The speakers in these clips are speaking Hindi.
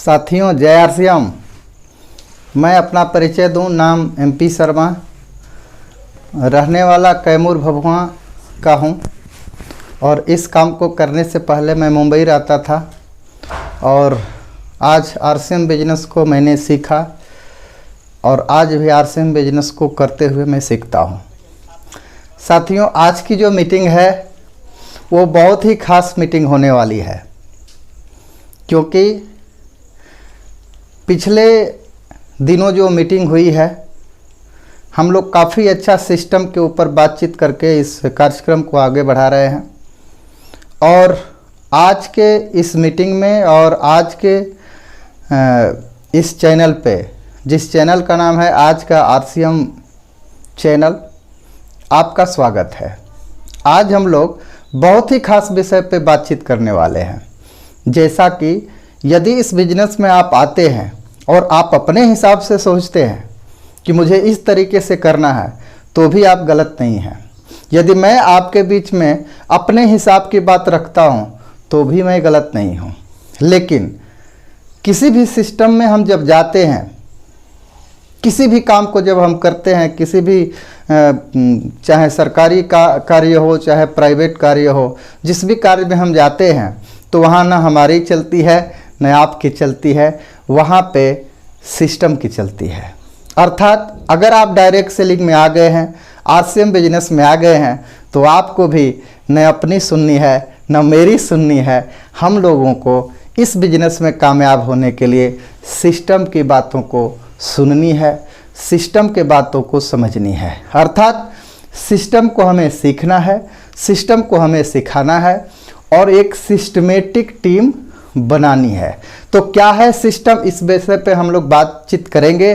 साथियों जय आरसीएम। मैं अपना परिचय दूं। नाम MP शर्मा, रहने वाला कैमूर भभुआ का हूं और इस काम को करने से पहले मैं मुंबई रहता था और आज आरसीएम बिजनेस को मैंने सीखा और आज भी आरसीएम बिजनेस को करते हुए मैं सीखता हूं। साथियों, आज की जो मीटिंग है वो बहुत ही खास मीटिंग होने वाली है, क्योंकि पिछले दिनों जो मीटिंग हुई है हम लोग काफ़ी अच्छा सिस्टम के ऊपर बातचीत करके इस कार्यक्रम को आगे बढ़ा रहे हैं। और आज के इस मीटिंग में और आज के इस चैनल पे, जिस चैनल का नाम है आज का आरसीएम चैनल, आपका स्वागत है। आज हम लोग बहुत ही खास विषय पे बातचीत करने वाले हैं। जैसा कि यदि इस बिजनेस में आप आते हैं और आप अपने हिसाब से सोचते हैं कि मुझे इस तरीके से करना है, तो भी आप गलत नहीं हैं। यदि मैं आपके बीच में अपने हिसाब की बात रखता हूँ तो भी मैं गलत नहीं हूँ। लेकिन किसी भी सिस्टम में हम जब जाते हैं, किसी भी काम को जब हम करते हैं, किसी भी चाहे सरकारी कार्य हो चाहे प्राइवेट कार्य हो, जिस भी कार्य में हम जाते हैं तो वहाँ ना हमारी चलती है न आपकी चलती है, वहाँ पे सिस्टम की चलती है। अर्थात अगर आप डायरेक्ट सेलिंग में आ गए हैं, आरसीएम बिजनेस में आ गए हैं, तो आपको भी न अपनी सुननी है न मेरी सुननी है। हम लोगों को इस बिजनेस में कामयाब होने के लिए सिस्टम की बातों को सुननी है, सिस्टम के बातों को समझनी है। अर्थात सिस्टम को हमें सीखना है, सिस्टम को हमें सिखाना है और एक सिस्टमेटिक टीम बनानी है। तो क्या है सिस्टम, इस विषय पे हम लोग बातचीत करेंगे।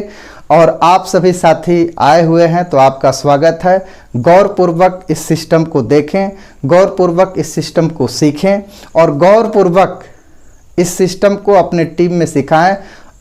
और आप सभी साथी आए हुए हैं तो आपका स्वागत है। गौरपूर्वक इस सिस्टम को देखें, गौरपूर्वक इस सिस्टम को सीखें और गौरपूर्वक इस सिस्टम को अपने टीम में सिखाएं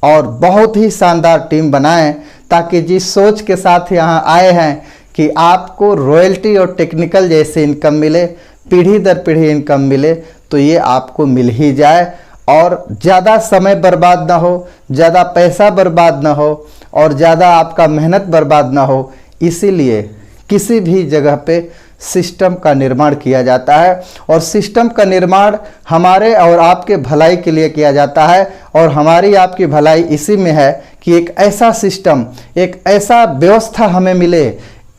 और बहुत ही शानदार टीम बनाएं, ताकि जिस सोच के साथ यहाँ आए हैं कि आपको रॉयल्टी और टेक्निकल जैसे इनकम मिले, पीढ़ी दर पीढ़ी इनकम मिले, तो ये आपको मिल ही जाए और ज़्यादा समय बर्बाद ना हो, ज़्यादा पैसा बर्बाद ना हो और ज़्यादा आपका मेहनत बर्बाद ना हो। इसीलिए किसी भी जगह पे सिस्टम का निर्माण किया जाता है और सिस्टम का निर्माण हमारे और आपके भलाई के लिए किया जाता है। और हमारी आपकी भलाई इसी में है कि एक ऐसा सिस्टम, एक ऐसा व्यवस्था हमें मिले,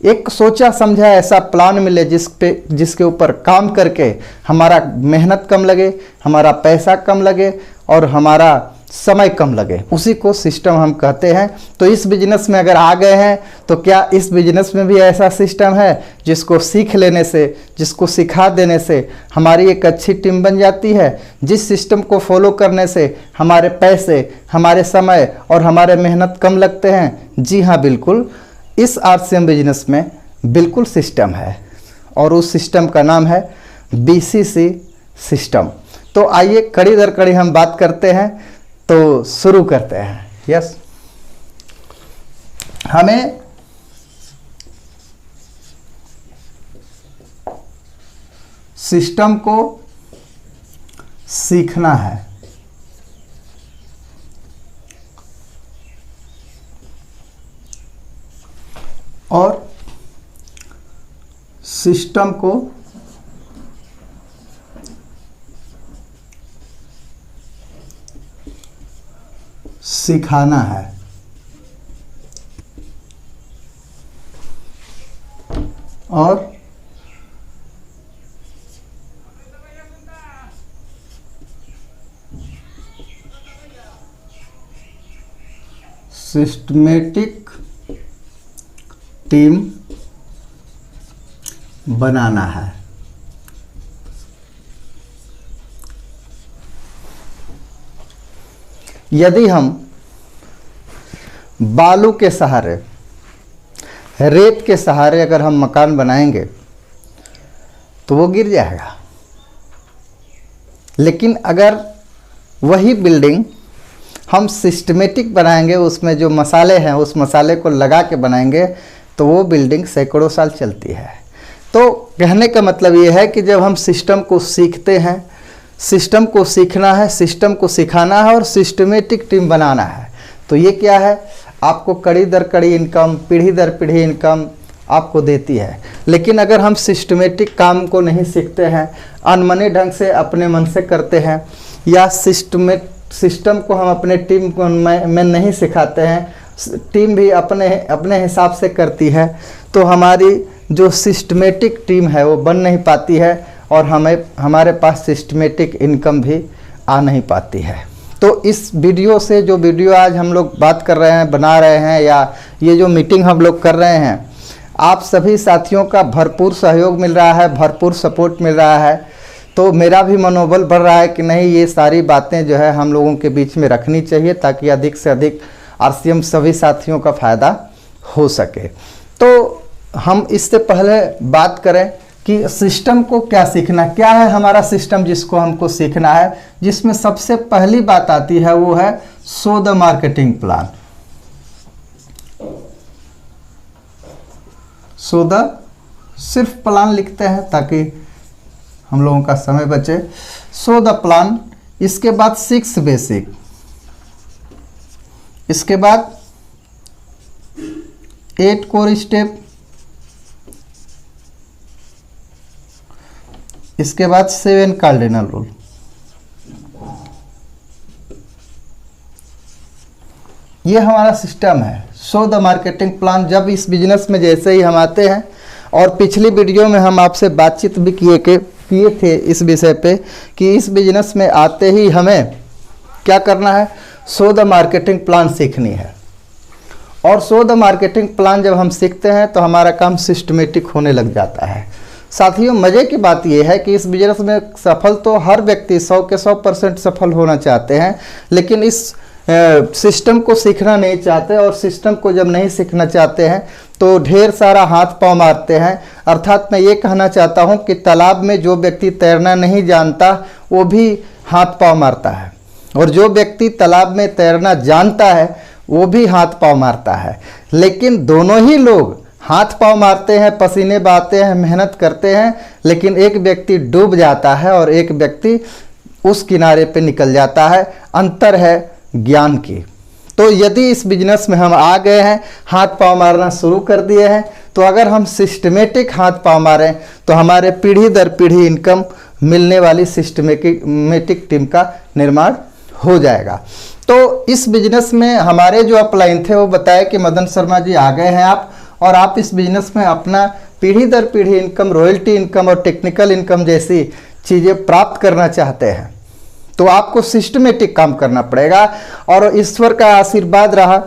एक सोचा समझा ऐसा प्लान मिले जिसके ऊपर काम करके हमारा मेहनत कम लगे, हमारा पैसा कम लगे और हमारा समय कम लगे। उसी को सिस्टम हम कहते हैं। तो इस बिजनेस में अगर आ गए हैं तो क्या इस बिजनेस में भी ऐसा सिस्टम है जिसको सीख लेने से, जिसको सिखा देने से हमारी एक अच्छी टीम बन जाती है, जिस सिस्टम को फॉलो करने से हमारे पैसे, हमारे समय और हमारे मेहनत कम लगते हैं? जी हाँ, बिल्कुल। इस आरसीएम बिजनेस में बिल्कुल सिस्टम है और उस सिस्टम का नाम है BCC सिस्टम। तो आइए कड़ी दर कड़ी हम बात करते हैं, तो शुरू करते हैं। यस, हमें सिस्टम को सीखना है और सिस्टम को सिखाना है। और सिस्टमेटिक टीम बनाना है। यदि हम बालू के सहारे, रेत के सहारे अगर हम मकान बनाएंगे तो वो गिर जाएगा। लेकिन अगर वही बिल्डिंग हम सिस्टमेटिक बनाएंगे, उसमें जो मसाले हैं उस मसाले को लगा के बनाएंगे, तो वो बिल्डिंग सैकड़ों साल चलती है। तो कहने का मतलब ये है कि जब हम सिस्टम को सीखते हैं, सिस्टम को सीखना है, सिस्टम को सिखाना है और सिस्टमेटिक टीम बनाना है। तो ये क्या है, आपको कड़ी दर कड़ी इनकम, पीढ़ी दर पीढ़ी इनकम आपको देती है। लेकिन अगर हम सिस्टमेटिक काम को नहीं सीखते हैं, अनमने ढंग से अपने मन से करते हैं, या सिस्टम को हम अपने टीम को में नहीं सिखाते हैं, टीम भी अपने हिसाब से करती है, तो हमारी जो सिस्टमेटिक टीम है वो बन नहीं पाती है और हमारे पास सिस्टमेटिक इनकम भी आ नहीं पाती है। तो इस वीडियो से, जो वीडियो आज हम लोग बात कर रहे हैं, बना रहे हैं, या ये जो मीटिंग हम लोग कर रहे हैं, आप सभी साथियों का भरपूर सहयोग मिल रहा है, भरपूर सपोर्ट मिल रहा है। तो मेरा भी मनोबल बढ़ रहा है कि नहीं, ये सारी बातें जो है हम लोगों के बीच में रखनी चाहिए ताकि अधिक से अधिक आरसीएम सभी साथियों का फ़ायदा हो सके। तो हम इससे पहले बात करें कि सिस्टम को क्या सीखना, क्या है हमारा सिस्टम जिसको हमको सीखना है, जिसमें सबसे पहली बात आती है वो है show the marketing plan. Show the, सिर्फ प्लान लिखते हैं ताकि हम लोगों का समय बचे। शो द प्लान, इसके बाद 6 बेसिक, इसके बाद 8 कोर स्टेप, इसके बाद 7 कार्डिनल रूल। ये हमारा सिस्टम है, शो द मार्केटिंग प्लान। जब इस बिजनेस में जैसे ही हम आते हैं, और पिछली वीडियो में हम आपसे बातचीत भी किए थे इस विषय पे कि इस बिजनेस में आते ही हमें क्या करना है, शो द मार्केटिंग प्लान सीखनी है। और शो द मार्केटिंग प्लान जब हम सीखते हैं तो हमारा काम सिस्टमेटिक होने लग जाता है। साथियों, मज़े की बात यह है कि इस बिजनेस में सफल तो हर व्यक्ति 100 के 100% सफल होना चाहते हैं, लेकिन इस सिस्टम को सीखना नहीं चाहते। और सिस्टम को जब नहीं सीखना चाहते हैं तो ढेर सारा हाथ पांव मारते हैं। अर्थात मैं ये कहना चाहता हूँ कि तालाब में जो व्यक्ति तैरना नहीं जानता वो भी हाथ पांव मारता है, और जो व्यक्ति तालाब में तैरना जानता है वो भी हाथ पांव मारता है। लेकिन दोनों ही लोग हाथ पांव मारते हैं, पसीने बहाते हैं, मेहनत करते हैं, लेकिन एक व्यक्ति डूब जाता है और एक व्यक्ति उस किनारे पे निकल जाता है। अंतर है ज्ञान की। तो यदि इस बिजनेस में हम आ गए हैं, हाथ पांव मारना शुरू कर दिए हैं, तो अगर हम सिस्टमेटिक हाथ पांव मारें तो हमारे पीढ़ी दर पीढ़ी इनकम मिलने वाली सिस्टमेटिक टीम का निर्माण हो जाएगा। तो इस बिजनेस में हमारे जो अपलाइन थे वो बताया कि मदन शर्मा जी आ गए हैं आप, और आप इस बिजनेस में अपना पीढ़ी दर पीढ़ी इनकम, रॉयल्टी इनकम और टेक्निकल इनकम जैसी चीज़ें प्राप्त करना चाहते हैं, तो आपको सिस्टमेटिक काम करना पड़ेगा। और ईश्वर का आशीर्वाद रहा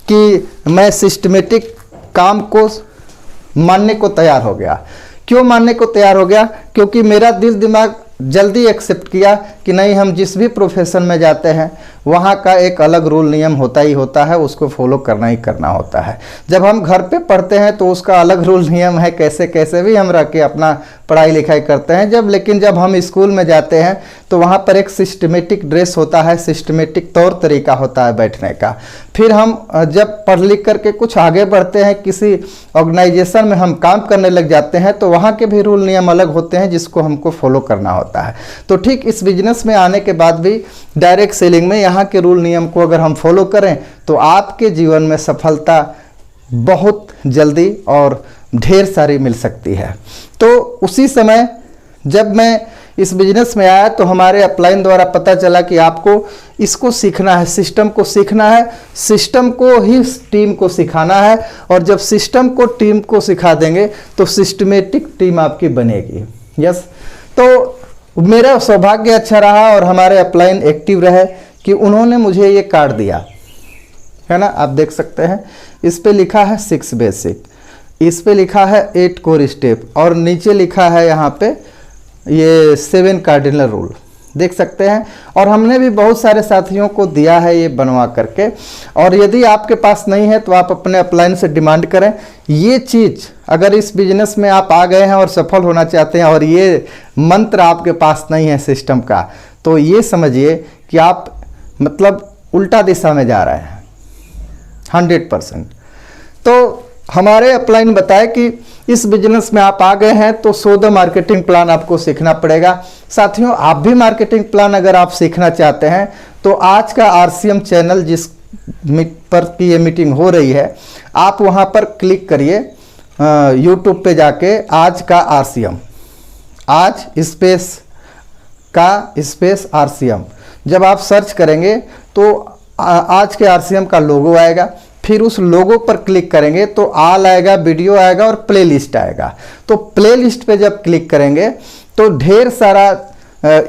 कि मैं सिस्टमेटिक काम को मानने को तैयार हो गया। क्यों मानने को तैयार हो गया? क्योंकि मेरा दिल दिमाग जल्दी एक्सेप्ट किया कि नहीं, हम जिस भी प्रोफेशन में जाते हैं वहाँ का एक अलग रूल नियम होता ही होता है, उसको फॉलो करना ही करना होता है। जब हम घर पे पढ़ते हैं तो उसका अलग रूल नियम है, कैसे कैसे भी हम रह के अपना पढ़ाई लिखाई करते हैं। लेकिन जब हम स्कूल में जाते हैं तो वहाँ पर एक सिस्टमेटिक ड्रेस होता है, सिस्टमेटिक तौर तरीका होता है बैठने का। फिर हम जब पढ़ लिख करके कुछ आगे बढ़ते हैं, किसी ऑर्गेनाइजेशन में हम काम करने लग जाते हैं, तो वहाँ के भी रूल नियम अलग होते हैं जिसको हमको फॉलो करना होता है। तो ठीक इस बिजनेस में आने के बाद भी डायरेक्ट सेलिंग में यहाँ के रूल नियम को अगर हम फॉलो करें तो आपके जीवन में सफलता बहुत जल्दी और ढेर सारी मिल सकती है। तो उसी समय जब मैं इस बिजनेस में आया तो हमारे अपलाइन द्वारा पता चला कि आपको इसको सीखना है, सिस्टम को सीखना है, सिस्टम को ही टीम को सिखाना है। और जब सिस्टम को टीम को सिखा देंगे तो सिस्टमेटिक टीम आपकी बनेगी। यस, तो मेरा सौभाग्य अच्छा रहा और हमारे अपलाइन एक्टिव रहे कि उन्होंने मुझे ये कार्ड दिया है ना, आप देख सकते हैं। इस पे लिखा है 6 बेसिक, इस पे लिखा है 8 कोर स्टेप, और नीचे लिखा है यहाँ पे ये 7 कार्डिनल रूल, देख सकते हैं। और हमने भी बहुत सारे साथियों को दिया है ये बनवा करके। और यदि आपके पास नहीं है तो आप अपने अपलाइन से डिमांड करें। ये चीज़ अगर इस बिजनेस में आप आ गए हैं और सफल होना चाहते हैं और ये मंत्र आपके पास नहीं है सिस्टम का, तो ये समझिए कि आप मतलब उल्टा दिशा में जा रहे हैं 100%। तो हमारे अपलाइन बताए कि इस बिजनेस में आप आ गए हैं तो सो द मार्केटिंग प्लान आपको सीखना पड़ेगा। साथियों, आप भी मार्केटिंग प्लान अगर आप सीखना चाहते हैं तो आज का आरसीएम चैनल जिस पर की ये मीटिंग हो रही है, आप वहां पर क्लिक करिए यूट्यूब पे जाके, आज का आरसीएम, आज स्पेस आरसीएम। जब आप सर्च करेंगे तो आज के आरसीएम का लोगो आएगा, फिर उस लोगो पर क्लिक करेंगे तो ऑल आएगा, वीडियो आएगा और प्लेलिस्ट आएगा। तो प्लेलिस्ट पे जब क्लिक करेंगे तो ढेर सारा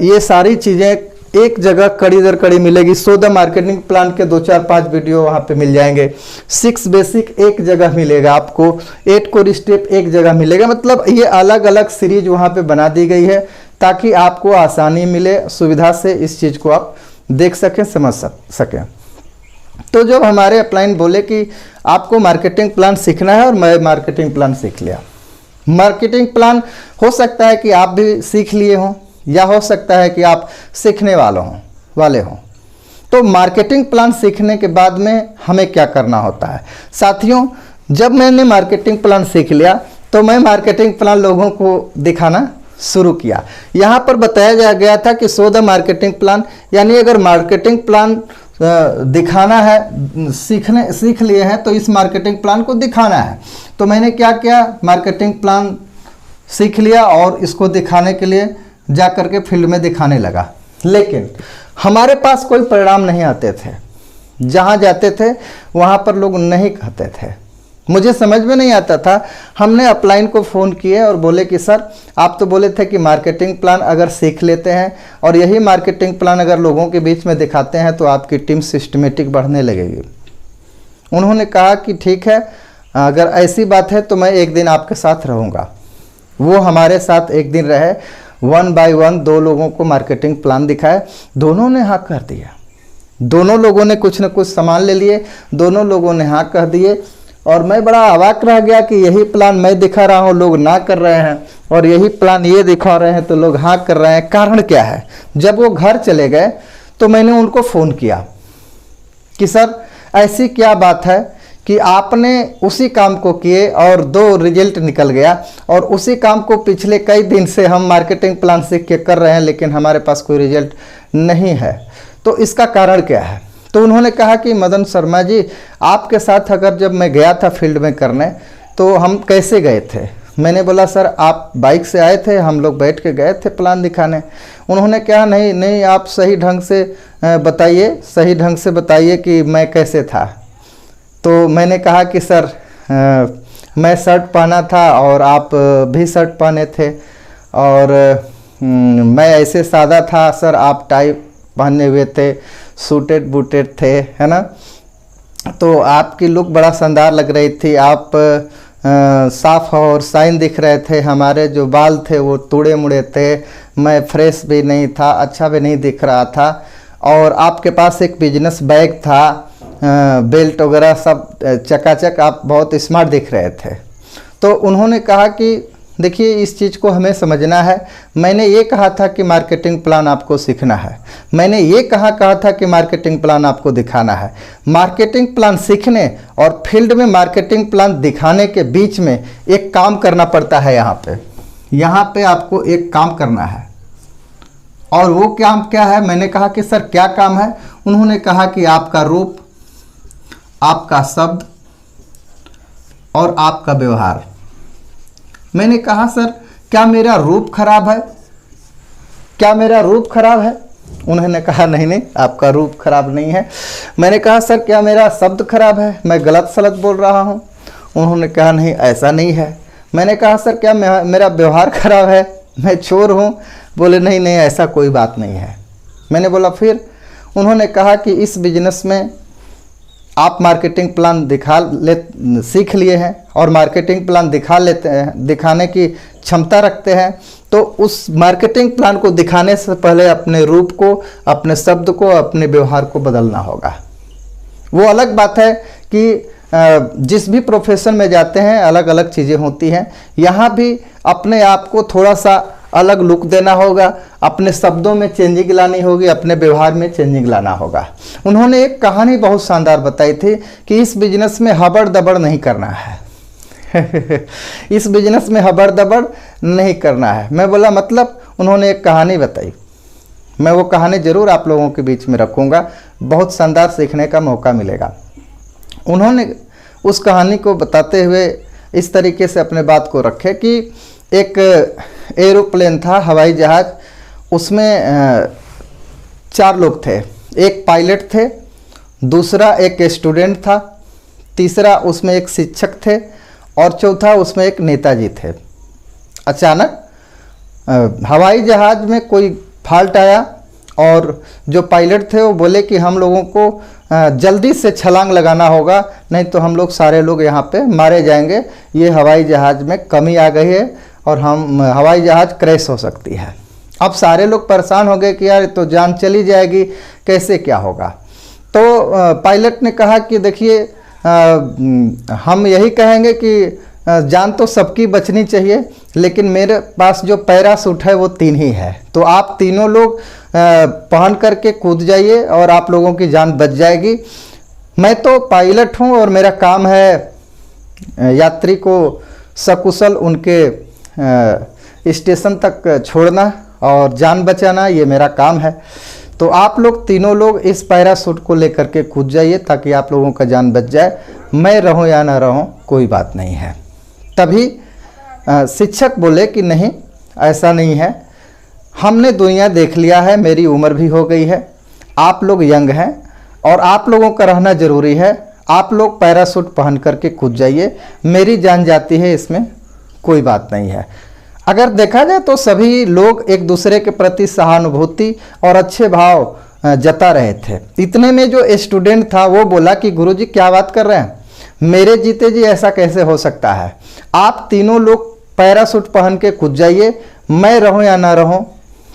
ये सारी चीज़ें एक जगह कड़ी दर कड़ी मिलेगी। सो द मार्केटिंग प्लान के 2 4 5 वीडियो वहाँ पे मिल जाएंगे। 6 बेसिक एक जगह मिलेगा आपको, 8 कोर स्टेप एक जगह मिलेगा। मतलब ये अलग अलग सीरीज वहाँ पे बना दी गई है ताकि आपको आसानी मिले, सुविधा से इस चीज़ को आप देख सकें, समझ सकें। तो जब हमारे अपलाइन बोले कि आपको मार्केटिंग प्लान सीखना है और मैं मार्केटिंग प्लान सीख लिया। मार्केटिंग प्लान हो सकता है कि आप भी सीख लिए हों या हो सकता है कि आप सीखने वाले हों। तो मार्केटिंग प्लान सीखने के बाद में हमें क्या करना होता है? साथियों, जब मैंने मार्केटिंग प्लान सीख लिया तो मैं मार्केटिंग प्लान लोगों को दिखाना शुरू किया। यहाँ पर बताया गया था कि सो द मार्केटिंग प्लान, यानी अगर मार्केटिंग प्लान दिखाना है, सीख लिए हैं तो इस मार्केटिंग प्लान को दिखाना है। तो मैंने क्या किया, मार्केटिंग प्लान सीख लिया और इसको दिखाने के लिए जा करके फील्ड में दिखाने लगा। लेकिन हमारे पास कोई परिणाम नहीं आते थे। जहाँ जाते थे वहाँ पर लोग नहीं कहते थे। मुझे समझ में नहीं आता था। हमने अपलाइन को फ़ोन किए और बोले कि सर, आप तो बोले थे कि मार्केटिंग प्लान अगर सीख लेते हैं और यही मार्केटिंग प्लान अगर लोगों के बीच में दिखाते हैं तो आपकी टीम सिस्टमेटिक बढ़ने लगेगी। उन्होंने कहा कि ठीक है, अगर ऐसी बात है तो मैं एक दिन आपके साथ रहूँगा। वो हमारे साथ एक दिन रहे, 1 बाय 1 2 लोगों को मार्केटिंग प्लान दिखाया। दोनों ने हाँ कर दिया। दोनों लोगों ने कुछ न कुछ सामान ले लिए, दोनों लोगों ने हाँ कह दिए। और मैं बड़ा अवाक रह गया कि यही प्लान मैं दिखा रहा हूँ, लोग ना कर रहे हैं, और यही प्लान ये दिखा रहे हैं तो लोग हाँ कर रहे हैं। कारण क्या है? जब वो घर चले गए तो मैंने उनको फ़ोन किया कि सर, ऐसी क्या बात है कि आपने उसी काम को किए और 2 रिजल्ट निकल गया, और उसी काम को पिछले कई दिन से हम मार्केटिंग प्लान सीख के कर रहे हैं लेकिन हमारे पास कोई रिजल्ट नहीं है। तो इसका कारण क्या है? तो उन्होंने कहा कि मदन शर्मा जी, आपके साथ अगर जब मैं गया था फील्ड में करने तो हम कैसे गए थे? मैंने बोला सर, आप बाइक से आए थे, हम लोग बैठ के गए थे प्लान दिखाने। उन्होंने कहा नहीं, आप सही ढंग से बताइए कि मैं कैसे था। तो मैंने कहा कि सर, मैं शर्ट पहना था और आप भी शर्ट पहने थे, और मैं ऐसे सादा था सर, आप टाई पहने हुए थे, सूटेड बूटेड थे, है ना। तो आपकी लुक बड़ा शानदार लग रही थी। आप साफ और शाइन दिख रहे थे। हमारे जो बाल थे वो टूड़े मुड़े थे। मैं फ्रेश भी नहीं था, अच्छा भी नहीं दिख रहा था। और आपके पास एक बिजनेस बैग था, बेल्ट वगैरह सब चकाचक, आप बहुत स्मार्ट दिख रहे थे। तो उन्होंने कहा कि देखिए, इस चीज़ को हमें समझना है। मैंने ये कहा था कि मार्केटिंग प्लान आपको सीखना है। मैंने ये कहा था कि मार्केटिंग प्लान आपको दिखाना है। मार्केटिंग प्लान सीखने और फील्ड में मार्केटिंग प्लान दिखाने के बीच में एक काम करना पड़ता है। यहाँ पे आपको एक काम करना है। और वो काम क्या है? मैंने कहा कि सर, क्या काम है? उन्होंने कहा कि आपका रूप, आपका शब्द और आपका व्यवहार। मैंने कहा सर, क्या मेरा रूप खराब है? क्या मेरा रूप खराब है? उन्होंने कहा नहीं, आपका रूप खराब नहीं है। मैंने कहा सर, क्या मेरा शब्द खराब है? मैं गलत सलत बोल रहा हूँ? उन्होंने कहा नहीं, ऐसा नहीं है। मैंने कहा सर, क्या मेरा व्यवहार खराब है? मैं चोर हूँ? बोले नहीं, ऐसा कोई बात नहीं है। मैंने बोला फिर? उन्होंने कहा कि इस बिजनेस में आप मार्केटिंग प्लान सीख लिए हैं और मार्केटिंग प्लान दिखाने की क्षमता रखते हैं, तो उस मार्केटिंग प्लान को दिखाने से पहले अपने रूप को, अपने शब्द को, अपने व्यवहार को बदलना होगा। वो अलग बात है कि जिस भी प्रोफेशन में जाते हैं अलग अलग चीज़ें होती हैं। यहाँ भी अपने आप को थोड़ा सा अलग लुक देना होगा, अपने शब्दों में चेंजिंग लानी होगी, अपने व्यवहार में चेंजिंग लाना होगा। उन्होंने एक कहानी बहुत शानदार बताई थी कि इस बिजनेस में हबड़ दबड़ नहीं करना है। इस बिजनेस में हबड़ दबड़ नहीं करना है। मैं बोला मतलब? उन्होंने एक कहानी बताई, मैं वो कहानी ज़रूर आप लोगों के बीच में रखूँगा, बहुत शानदार सीखने का मौका मिलेगा। उन्होंने उस कहानी को बताते हुए इस तरीके से अपने बात को रखे कि एक एरोप्लेन था, हवाई जहाज़, उसमें 4 लोग थे। एक पायलट थे, दूसरा एक स्टूडेंट था, तीसरा उसमें एक शिक्षक थे और चौथा उसमें एक नेताजी थे। अचानक हवाई जहाज़ में कोई फॉल्ट आया और जो पायलट थे वो बोले कि हम लोगों को जल्दी से छलांग लगाना होगा, नहीं तो हम लोग सारे लोग यहाँ पे मारे जाएंगे। ये हवाई जहाज़ में कमी आ गई है और हम हवाई जहाज़ क्रैश हो सकती है। अब सारे लोग परेशान हो गए कि यार तो जान चली जाएगी, कैसे क्या होगा। तो पायलट ने कहा कि देखिए हम यही कहेंगे कि जान तो सबकी बचनी चाहिए, लेकिन मेरे पास जो पैराशूट है वो 3 ही है, तो आप तीनों लोग पहन करके कूद जाइए और आप लोगों की जान बच जाएगी। मैं तो पायलट हूँ और मेरा काम है यात्री को सकुशल उनके स्टेशन तक छोड़ना और जान बचाना, ये मेरा काम है। तो आप लोग तीनों लोग इस पैराशूट को लेकर के कूद जाइए ताकि आप लोगों का जान बच जाए। मैं रहूं या ना रहूं कोई बात नहीं है। तभी शिक्षक बोले कि नहीं, ऐसा नहीं है, हमने दुनिया देख लिया है, मेरी उम्र भी हो गई है, आप लोग यंग हैं और आप लोगों का रहना ज़रूरी है। आप लोग पैराशूट पहन करके कूद जाइए, मेरी जान जाती है, इसमें कोई बात नहीं है। अगर देखा जाए तो सभी लोग एक दूसरे के प्रति सहानुभूति और अच्छे भाव जता रहे थे। इतने में जो स्टूडेंट था वो बोला कि गुरुजी क्या बात कर रहे हैं, मेरे जीते जी ऐसा कैसे हो सकता है। आप तीनों लोग पैराशूट पहन के कूद जाइए, मैं रहूं या ना रहूं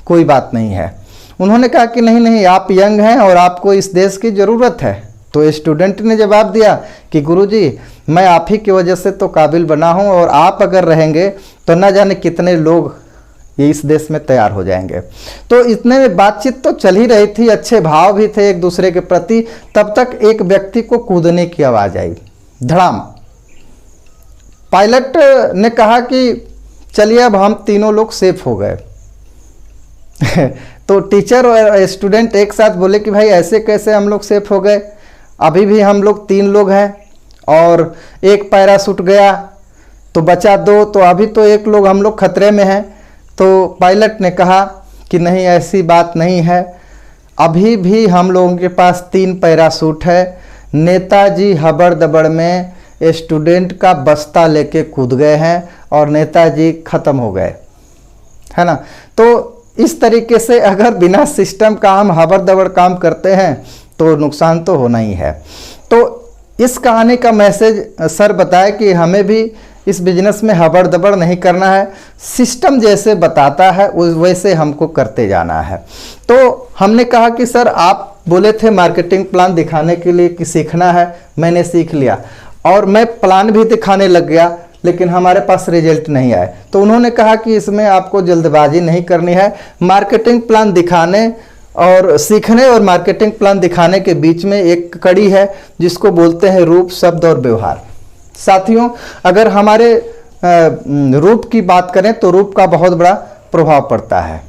कोई बात नहीं है। उन्होंने कहा कि नहीं नहीं, आप यंग हैं और आपको इस देश की ज़रूरत है। तो स्टूडेंट ने जवाब दिया कि गुरुजी मैं आप ही की वजह से तो काबिल बना हूं और आप अगर रहेंगे तो न जाने कितने लोग ये इस देश में तैयार हो जाएंगे। तो इतने में बातचीत तो चल ही रही थी, अच्छे भाव भी थे एक दूसरे के प्रति। तब तक एक व्यक्ति को कूदने की आवाज़ आई, धड़ाम। पायलट ने कहा कि चलिए अब हम तीनों लोग सेफ हो गए। तो टीचर और स्टूडेंट एक साथ बोले कि भाई ऐसे कैसे हम लोग सेफ हो गए, अभी भी हम लोग 3 लोग हैं और एक पैराशूट गया तो बचा 2, तो अभी तो 1 लोग हम लोग खतरे में हैं। तो पायलट ने कहा कि नहीं, ऐसी बात नहीं है, अभी भी हम लोगों के पास 3 पैराशूट है। नेताजी हबड़ दबड़ में स्टूडेंट का बस्ता लेके कूद गए हैं और नेताजी ख़त्म हो गए, है ना। तो इस तरीके से अगर बिना सिस्टम का हम हबड़ दबड़ काम करते हैं तो नुकसान तो होना ही है। तो इस कहानी का मैसेज सर बताए कि हमें भी इस बिजनेस में हबड़ दबड़ नहीं करना है, सिस्टम जैसे बताता है वैसे हमको करते जाना है। तो हमने कहा कि सर आप बोले थे मार्केटिंग प्लान दिखाने के लिए कि सीखना है, मैंने सीख लिया और मैं प्लान भी दिखाने लग गया, लेकिन हमारे पास रिजल्ट नहीं आए। तो उन्होंने कहा कि इसमें आपको जल्दबाजी नहीं करनी है, मार्केटिंग प्लान दिखाने और सीखने और मार्केटिंग प्लान दिखाने के बीच में एक कड़ी है जिसको बोलते हैं रूप, शब्द और व्यवहार। साथियों, अगर हमारे रूप की बात करें तो रूप का बहुत बड़ा प्रभाव पड़ता है।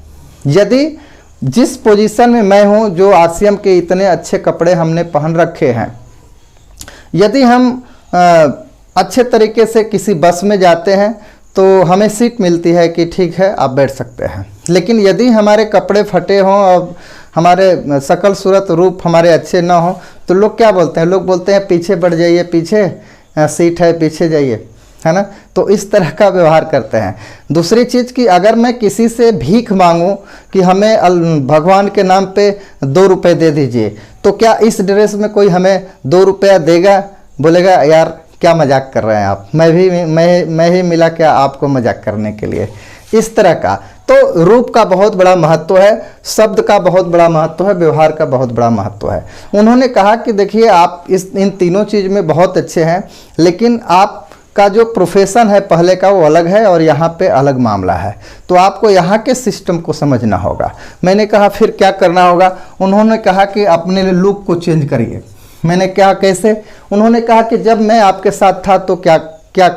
यदि जिस पोजीशन में मैं हूं, जो आरसीएम के इतने अच्छे कपड़े हमने पहन रखे हैं, यदि हम अच्छे तरीके से किसी बस में जाते हैं तो हमें सीट मिलती है कि ठीक है आप बैठ सकते हैं। लेकिन यदि हमारे कपड़े फटे हों और हमारे शकल सूरत रूप हमारे अच्छे ना हो तो लोग क्या बोलते हैं, लोग बोलते हैं पीछे बढ़ जाइए, पीछे सीट है पीछे जाइए, है ना। तो इस तरह का व्यवहार करते हैं। दूसरी चीज़ कि अगर मैं किसी से भीख मांगूं कि हमें भगवान के नाम पे 2 रुपये दे दीजिए, तो क्या इस ड्रेस में कोई हमें 2 रुपया देगा? बोलेगा यार क्या मजाक कर रहे हैं आप, मैं ही मिला क्या आपको मजाक करने के लिए। इस तरह का तो रूप का बहुत बड़ा महत्व है, शब्द का बहुत बड़ा महत्व है, व्यवहार का बहुत बड़ा महत्व है। उन्होंने कहा कि देखिए आप इन तीनों चीज़ में बहुत अच्छे हैं, लेकिन आपका जो प्रोफेशन है पहले का वो अलग है और यहाँ पे अलग मामला है, तो आपको यहाँ के सिस्टम को समझना होगा। मैंने कहा फिर क्या करना होगा? उन्होंने कहा कि अपने लुक को चेंज करिए। मैंने क्या, कैसे? उन्होंने कहा कि जब मैं आपके साथ था तो क्या क्या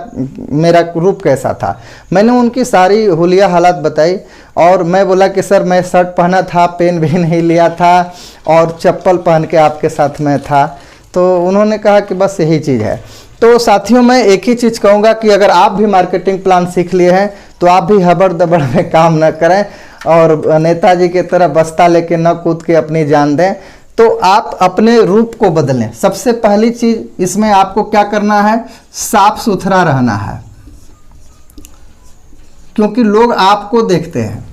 मेरा रूप कैसा था। मैंने उनकी सारी हुलिया हालात बताई और मैं बोला कि सर मैं शर्ट पहना था, पेन भी नहीं लिया था और चप्पल पहन के आपके साथ में था। तो उन्होंने कहा कि बस यही चीज़ है। तो साथियों मैं एक ही चीज़ कहूँगा कि अगर आप भी मार्केटिंग प्लान सीख लिए हैं तो आप भी हबड़ दबड़ में काम न करें और नेताजी की तरह बस्ता लेके न कूद के अपनी जान दें। तो आप अपने रूप को बदलें। सबसे पहली चीज़ इसमें आपको क्या करना है, साफ सुथरा रहना है, क्योंकि लोग आपको देखते हैं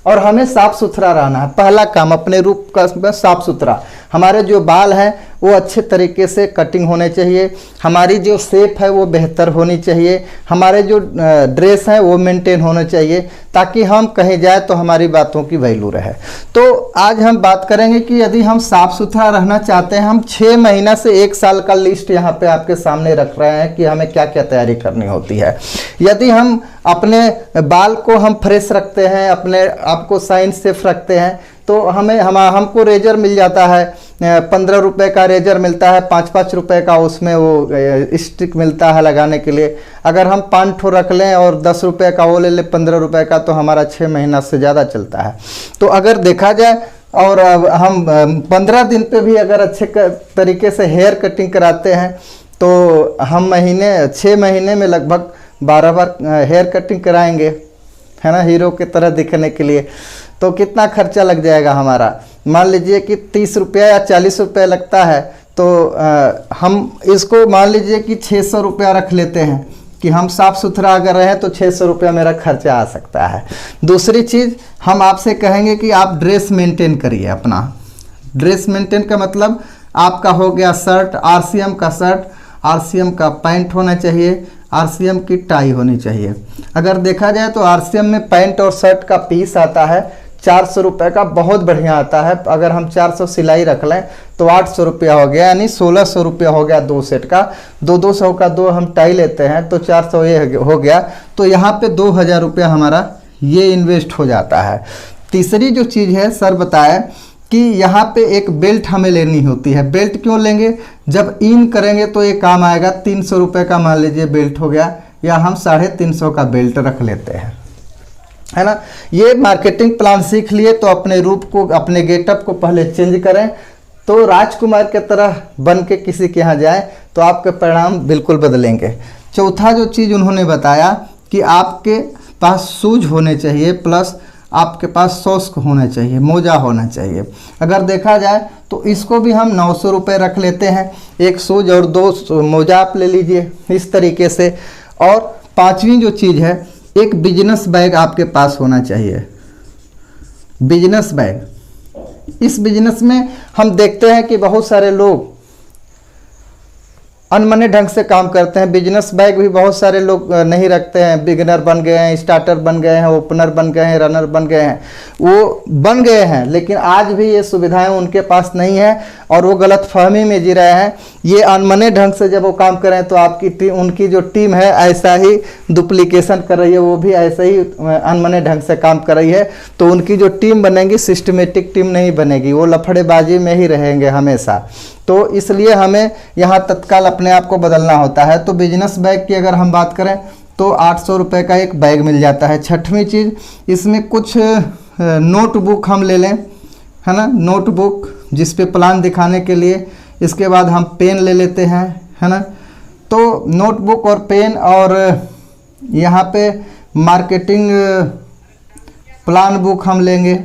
और हमें साफ सुथरा रहना है। पहला काम अपने रूप का साफ सुथरा। हमारे जो बाल हैं वो अच्छे तरीके से कटिंग होने चाहिए, हमारी जो शेप है वो बेहतर होनी चाहिए, हमारे जो ड्रेस है वो मेंटेन होना चाहिए, ताकि हम कहीं जाए तो हमारी बातों की वैल्यू रहे। तो आज हम बात करेंगे कि यदि हम साफ सुथरा रहना चाहते हैं, हम 6 महीना से 1 साल का लिस्ट यहाँ पे आपके सामने रख रहे हैं कि हमें क्या क्या तैयारी करनी होती है। यदि हम अपने बाल को हम फ्रेश रखते हैं, अपने आप को शाइन सेफ रखते हैं, तो हमको रेजर मिल जाता है, 15 रुपए का रेजर मिलता है, 5-5 रुपए का उसमें वो स्टिक मिलता है लगाने के लिए। अगर हम 5 ठो रख लें और 10 रुपए का वो ले लें 15 रुपए का, तो हमारा 6 महीना से ज़्यादा चलता है। तो अगर देखा जाए और हम 15 दिन पे भी अगर अच्छे तरीके से हेयर कटिंग कराते हैं तो हम 6 महीने में लगभग 12 बार हेयर कटिंग कराएंगे, है ना, हीरो की तरह दिखने के लिए। तो कितना खर्चा लग जाएगा हमारा, मान लीजिए कि 30 रुपया या 40 रुपया लगता है, तो हम इसको मान लीजिए कि 600 रुपया रख लेते हैं कि हम साफ़ सुथरा अगर रहें तो 600 रुपया मेरा खर्चा आ सकता है। दूसरी चीज़ हम आपसे कहेंगे कि आप ड्रेस मेंटेन करिए। अपना ड्रेस मेंटेन का मतलब आपका हो गया शर्ट, आरसीएम का शर्ट, आरसीएम का पैंट होना चाहिए, आरसीएम की टाई होनी चाहिए। अगर देखा जाए तो आरसीएम में पैंट और शर्ट का पीस आता है 400 रुपये का, बहुत बढ़िया आता है। अगर हम 400 सिलाई रख लें तो 800 रुपया हो गया, यानी 1600 रुपया हो गया 2 सेट का। 200 का 2 हम टाई लेते हैं तो 400 ये हो गया। तो यहाँ पे 2000 रुपया हमारा ये इन्वेस्ट हो जाता है। तीसरी जो चीज़ है सर बताया कि यहाँ पे एक बेल्ट हमें लेनी होती है। बेल्ट क्यों लेंगे, जब इन करेंगे तो ये काम आएगा। 300 रुपये का मान लीजिए बेल्ट हो गया, या हम 350 का बेल्ट रख लेते हैं, है ना। ये मार्केटिंग प्लान सीख लिए तो अपने रूप को, अपने गेटअप को पहले चेंज करें, तो राजकुमार के तरह बन के किसी के यहाँ जाएं तो आपके परिणाम बिल्कुल बदलेंगे। चौथा जो चीज़ उन्होंने बताया कि आपके पास शूज होने चाहिए, प्लस आपके पास सॉक्स होना चाहिए, मोजा होना चाहिए। अगर देखा जाए तो इसको भी हम 900 रुपये रख लेते हैं, एक शूज और 2 मोजा आप ले लीजिए इस तरीके से। और 5वीं जो चीज़ है, एक बिजनेस बैग आपके पास होना चाहिए। बिजनेस बैग, इस बिजनेस में हम देखते हैं कि बहुत सारे लोग अनमने ढंग से काम करते हैं। बिजनेस बैग भी बहुत सारे लोग नहीं रखते हैं। बिगिनर बन गए हैं, स्टार्टर बन गए हैं, ओपनर बन गए हैं, रनर बन गए हैं, वो बन गए हैं, लेकिन आज भी ये सुविधाएं उनके पास नहीं है और वो गलतफहमी में जी रहे हैं। ये अनमने ढंग से जब वो काम करें तो आपकी टीम, उनकी जो टीम है ऐसा ही डुप्लीकेशन कर रही है, वो भी ऐसे ही अनमने ढंग से काम कर रही है। तो उनकी जो टीम बनेगी सिस्टमेटिक टीम नहीं बनेगी, वो लफड़ेबाजी में ही रहेंगे हमेशा। तो इसलिए हमें यहाँ तत्काल अपने आप को बदलना होता है। तो बिजनेस बैग की अगर हम बात करें तो 800 रुपये का एक बैग मिल जाता है। 6वीं चीज़, इसमें कुछ नोटबुक हम ले लें, है ना, नोटबुक जिस पे प्लान दिखाने के लिए। इसके बाद हम पेन ले लेते हैं, है ना। तो नोटबुक और पेन, और यहाँ पे मार्केटिंग प्लान बुक हम लेंगे,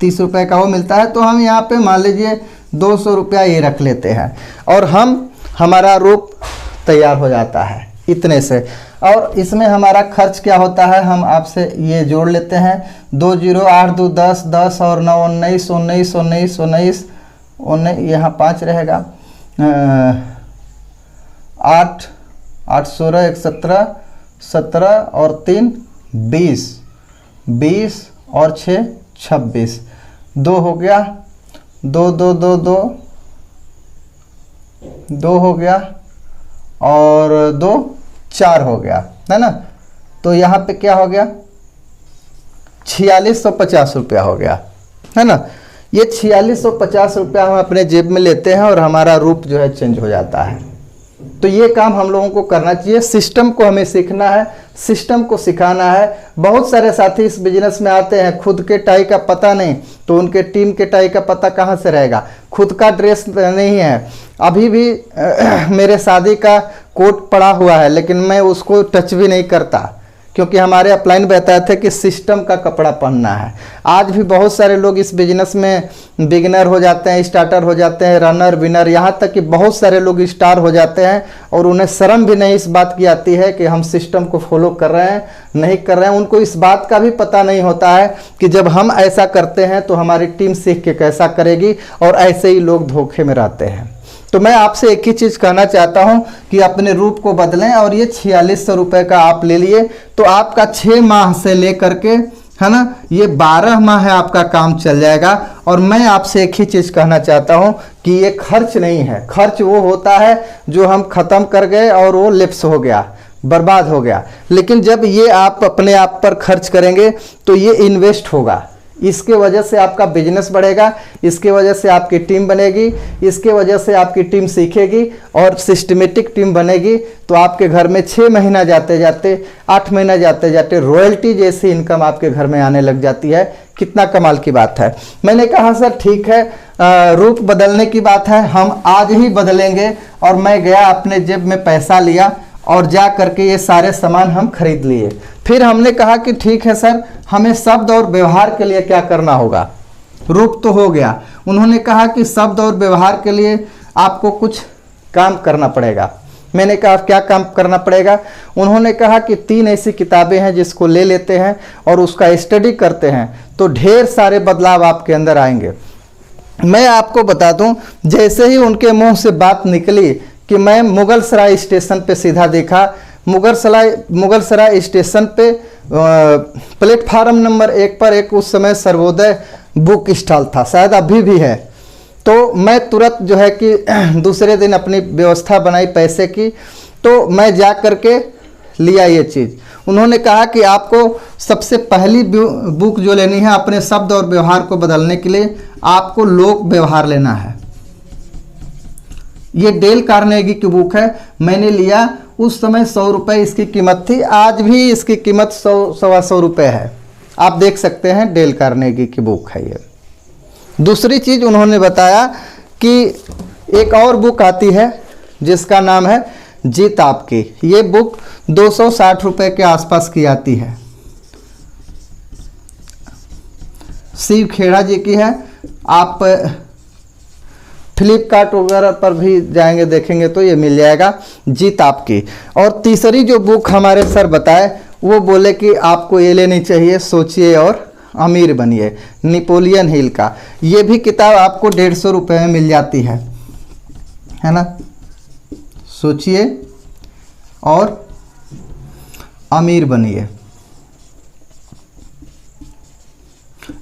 30 रुपये का वो मिलता है। तो हम यहाँ पे मान लीजिए 200 रुपया ये रख लेते हैं और हमारा रूप तैयार हो जाता है इतने से। और इसमें हमारा खर्च क्या होता है, हम आपसे ये जोड़ लेते हैं। 2 0 8 2 10 10 और 9 19 19 19 19 19, यहाँ 5 रहेगा, 8 8 16 1 17 17 और 3 20 20 और 6 26, 2 हो गया, 2 2 2 2 2 हो गया और 2 4 हो गया, है ना। तो यहाँ पे क्या हो गया, 4650 रुपया हो गया, है ना। ये 4650 रुपया हम अपने जेब में लेते हैं और हमारा रूप जो है चेंज हो जाता है। तो ये काम हम लोगों को करना चाहिए। सिस्टम को हमें सीखना है, सिस्टम को सिखाना है। बहुत सारे साथी इस बिजनेस में आते हैं, खुद के टाई का पता नहीं, तो उनके टीम के टाई का पता कहाँ से रहेगा। खुद का ड्रेस नहीं है, अभी भी मेरे शादी का कोट पड़ा हुआ है, लेकिन मैं उसको टच भी नहीं करता, क्योंकि हमारे अपलाइन बताए थे कि सिस्टम का कपड़ा पहनना है। आज भी बहुत सारे लोग इस बिजनेस में बिगिनर हो जाते हैं, स्टार्टर हो जाते हैं, रनर विनर, यहाँ तक कि बहुत सारे लोग स्टार हो जाते हैं और उन्हें शर्म भी नहीं इस बात की आती है कि हम सिस्टम को फॉलो कर रहे हैं नहीं कर रहे हैं। उनको इस बात का भी पता नहीं होता है कि जब हम ऐसा करते हैं तो हमारी टीम सीख के कैसा करेगी, और ऐसे ही लोग धोखे में रहते हैं। तो मैं आपसे एक ही चीज़ कहना चाहता हूं कि अपने रूप को बदलें, और ये 4600 रुपये का आप ले लिए तो आपका 6 माह से लेकर के, है ना, ये 12 माह है आपका काम चल जाएगा। और मैं आपसे एक ही चीज़ कहना चाहता हूं कि ये खर्च नहीं है। खर्च वो होता है जो हम ख़त्म कर गए और वो लिप्स हो गया, बर्बाद हो गया। लेकिन जब ये आप अपने आप पर खर्च करेंगे तो ये इन्वेस्ट होगा। इसके वजह से आपका बिजनेस बढ़ेगा, इसके वजह से आपकी टीम बनेगी, इसके वजह से आपकी टीम सीखेगी और सिस्टमेटिक टीम बनेगी। तो आपके घर में 6 महीना जाते जाते, 8 महीना जाते जाते रॉयल्टी जैसी इनकम आपके घर में आने लग जाती है। कितना कमाल की बात है। मैंने कहा सर ठीक है, रूप बदलने की बात है, हम आज ही बदलेंगे। और मैं गया, अपने जेब में पैसा लिया और जा करके ये सारे सामान हम खरीद लिए। फिर हमने कहा कि ठीक है सर, हमें शब्द और व्यवहार के लिए क्या करना होगा। रूप तो हो गया, उन्होंने कहा कि शब्द और व्यवहार के लिए आपको कुछ काम करना पड़ेगा। मैंने कहा क्या काम करना पड़ेगा। उन्होंने कहा कि 3 ऐसी किताबें हैं जिसको ले लेते हैं और उसका स्टडी करते हैं तो ढेर सारे बदलाव आपके अंदर आएंगे। मैं आपको बता दूं, जैसे ही उनके मुंह से बात निकली कि मैं मुगल सराय स्टेशन पे सीधा देखा। मुगल सराय स्टेशन पे प्लेटफार्म नंबर 1 पर एक उस समय सर्वोदय बुक स्टॉल था, शायद अभी भी है। तो मैं तुरंत जो है कि दूसरे दिन अपनी व्यवस्था बनाई पैसे की, तो मैं जा करके लिया ये चीज़। उन्होंने कहा कि आपको सबसे पहली बुक जो लेनी है अपने शब्द और व्यवहार को बदलने के लिए, आपको लोक व्यवहार लेना है। ये डेल कार्नेगी की बुक है, मैंने लिया। उस समय 100 रुपये इसकी कीमत थी, आज भी इसकी कीमत 100-125 रुपये है। आप देख सकते हैं, डेल कार्नेगी की बुक है ये। दूसरी चीज़ उन्होंने बताया कि एक और बुक आती है जिसका नाम है जीत आपकी। ये बुक 260 रुपये के आसपास की आती है, शिव खेड़ा जी की है। आप फ्लिपकार्ट वगैरह पर भी जाएंगे देखेंगे तो ये मिल जाएगा, जीत आपकी। और तीसरी जो बुक हमारे सर बताए, वो बोले कि आपको ये लेनी चाहिए, सोचिए और अमीर बनिए, नेपोलियन हिल का। ये भी किताब आपको 150 रुपये में मिल जाती है ना। सोचिए और अमीर बनिए,